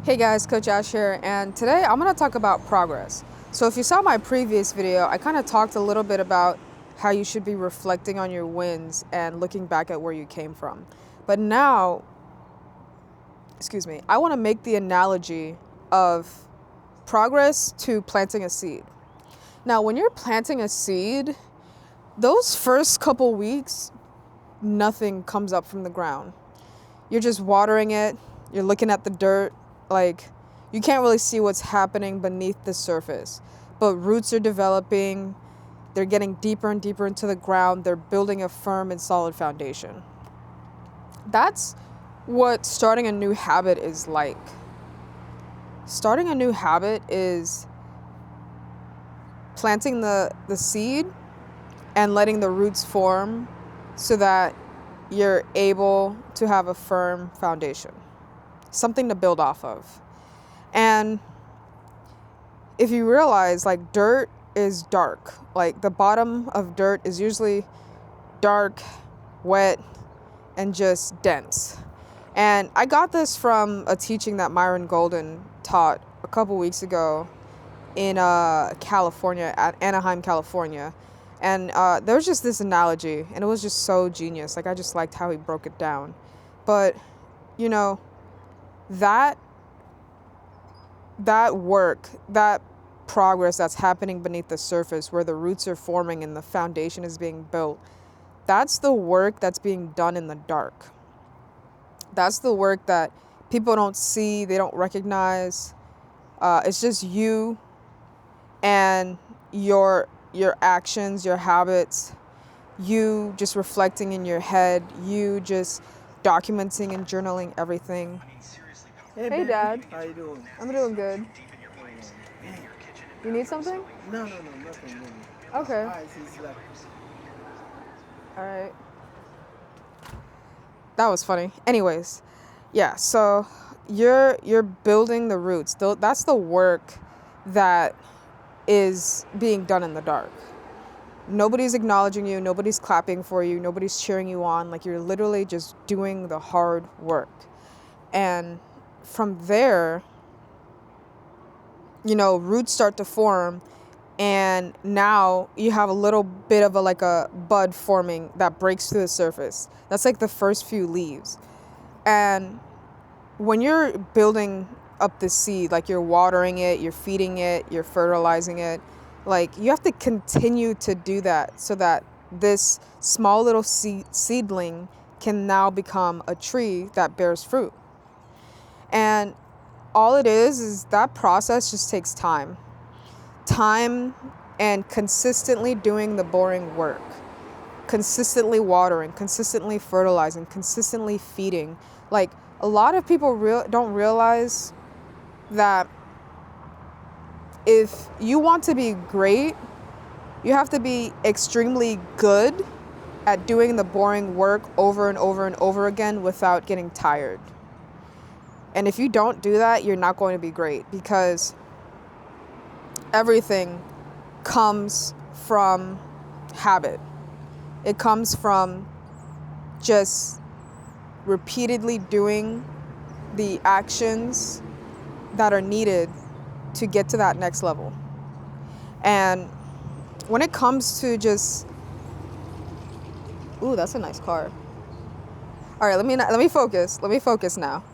Hey guys, Coach Ash here, and today I'm going to talk about progress. So if you saw my previous video, I kind of talked a little bit about how you should be reflecting on your wins and looking back at where you came from. But now, I want to make the analogy of progress to planting a seed. Now, when you're planting a seed, those first couple weeks, nothing comes up from the ground. You're just watering it, you're looking at the dirt, like you can't really see what's happening beneath the surface. But roots are developing, they're getting deeper and deeper into the ground, they're building a firm and solid foundation. That's what starting a new habit is like. Starting a new habit is planting the seed and letting the roots form so that you're able to have a firm foundation, something to build off of. And if you realize, like, dirt is dark, like the bottom of dirt is usually dark, wet, and just dense. And I got this from a teaching that Myron Golden taught a couple weeks ago in California, at Anaheim, California. And there was just this analogy, and it was just so genius. Like, I just liked how he broke it down. But, you know, that work, that progress that's happening beneath the surface, where the roots are forming and the foundation is being built, that's the work that's being done in the dark. That's the work that people don't see, they don't recognize. It's just you and your actions, your habits, you just reflecting in your head, you just documenting and journaling everything. Hey, Dad. How you doing? I'm doing good. Man. You need something? No, nothing really. Okay. Alright, so it's like, All right. That was funny. Anyways, yeah, so you're building the roots. That's the work that is being done in the dark. Nobody's acknowledging you, nobody's clapping for you, nobody's cheering you on. Like, you're literally just doing the hard work. And from there, roots start to form, and now you have a little bit of a bud forming that breaks through the surface. That's like the first few leaves. And when you're building up the seed, like, you're watering it, you're feeding it, you're fertilizing it, like, you have to continue to do that so that this small little seedling can now become a tree that bears fruit. And all it is that process just takes time and consistently doing the boring work, consistently watering, consistently fertilizing, consistently feeding. Like, a lot of people don't realize that if you want to be great, you have to be extremely good at doing the boring work over and over and over again without getting tired. And if you don't do that, you're not going to be great, because everything comes from habit. It comes from just repeatedly doing the actions that are needed to get to that next level. And when it comes to just, ooh, that's a nice car. All right, let me focus. Let me focus now.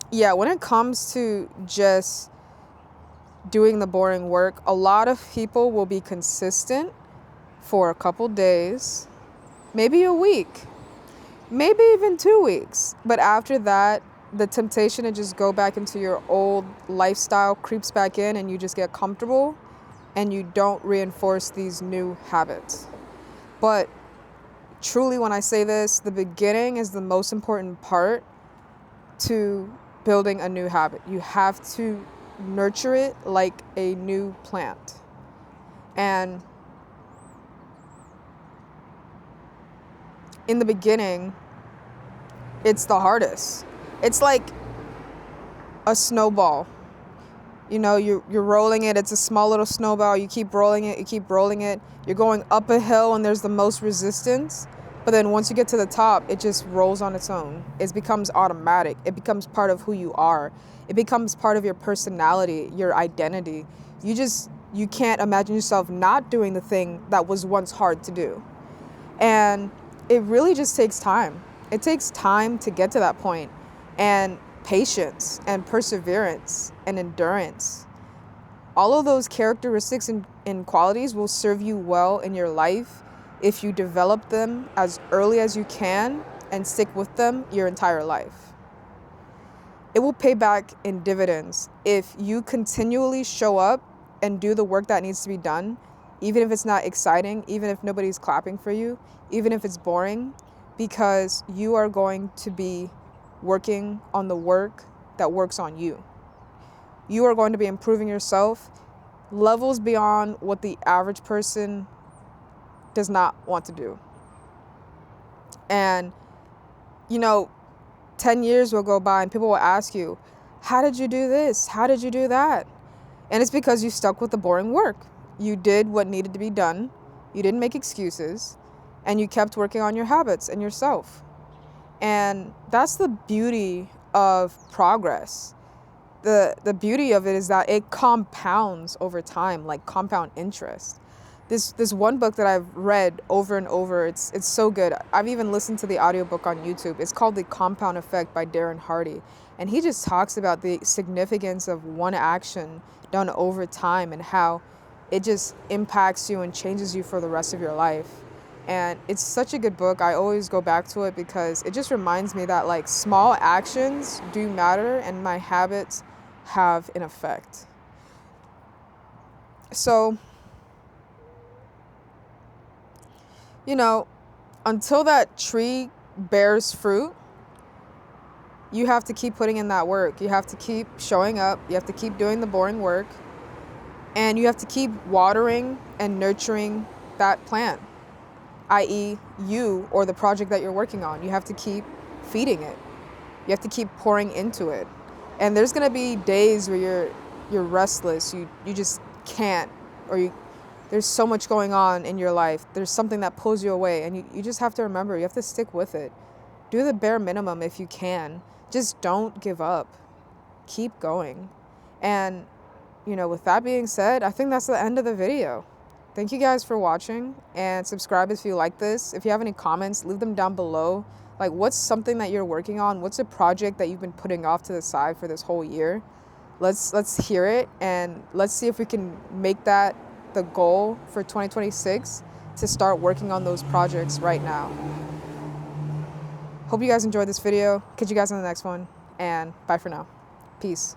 Yeah, when it comes to just doing the boring work, a lot of people will be consistent for a couple days, maybe a week, maybe even 2 weeks. But after that, the temptation to just go back into your old lifestyle creeps back in, and you just get comfortable and you don't reinforce these new habits. But truly, when I say this, the beginning is the most important part to building a new habit. You have to nurture it like a new plant. And in the beginning, it's the hardest. It's like a snowball. You're rolling it. It's a small little snowball. You keep rolling it. You're going up a hill, and there's the most resistance. But then once you get to the top, it just rolls on its own. It becomes automatic. It becomes part of who you are. It becomes part of your personality, your identity. You can't imagine yourself not doing the thing that was once hard to do. And it really just takes time. It takes time to get to that point, and patience and perseverance and endurance. All of those characteristics and qualities will serve you well in your life if you develop them as early as you can and stick with them your entire life. It will pay back in dividends if you continually show up and do the work that needs to be done, even if it's not exciting, even if nobody's clapping for you, even if it's boring, because you are going to be working on the work that works on you. You are going to be improving yourself levels beyond what the average person does not want to do. And, 10 years will go by and people will ask you, how did you do this? How did you do that? And it's because you stuck with the boring work. You did what needed to be done. You didn't make excuses. And you kept working on your habits and yourself. And that's the beauty of progress. The beauty of it is that it compounds over time, like compound interest. This one book that I've read over and over, it's so good. I've even listened to the audiobook on YouTube. It's called The Compound Effect by Darren Hardy. And he just talks about the significance of one action done over time and how it just impacts you and changes you for the rest of your life. And it's such a good book. I always go back to it because it just reminds me that like small actions do matter and my habits have an effect. So, until that tree bears fruit, you have to keep putting in that work. You have to keep showing up. You have to keep doing the boring work. And you have to keep watering and nurturing that plant, i.e. you or the project that you're working on. You have to keep feeding it. You have to keep pouring into it. And there's going to be days where you're restless. You just can't, or there's so much going on in your life. There's something that pulls you away, and you just have to remember, you have to stick with it. Do the bare minimum if you can. Just don't give up. Keep going. And, with that being said, I think that's the end of the video. Thank you guys for watching, and subscribe if you like this. If you have any comments, leave them down below. Like, what's something that you're working on? What's a project that you've been putting off to the side for this whole year? Let's hear it, and let's see if we can make that the goal for 2026 to start working on those projects right now. Hope you guys enjoyed this video. Catch you guys in the next one, and bye for now. Peace.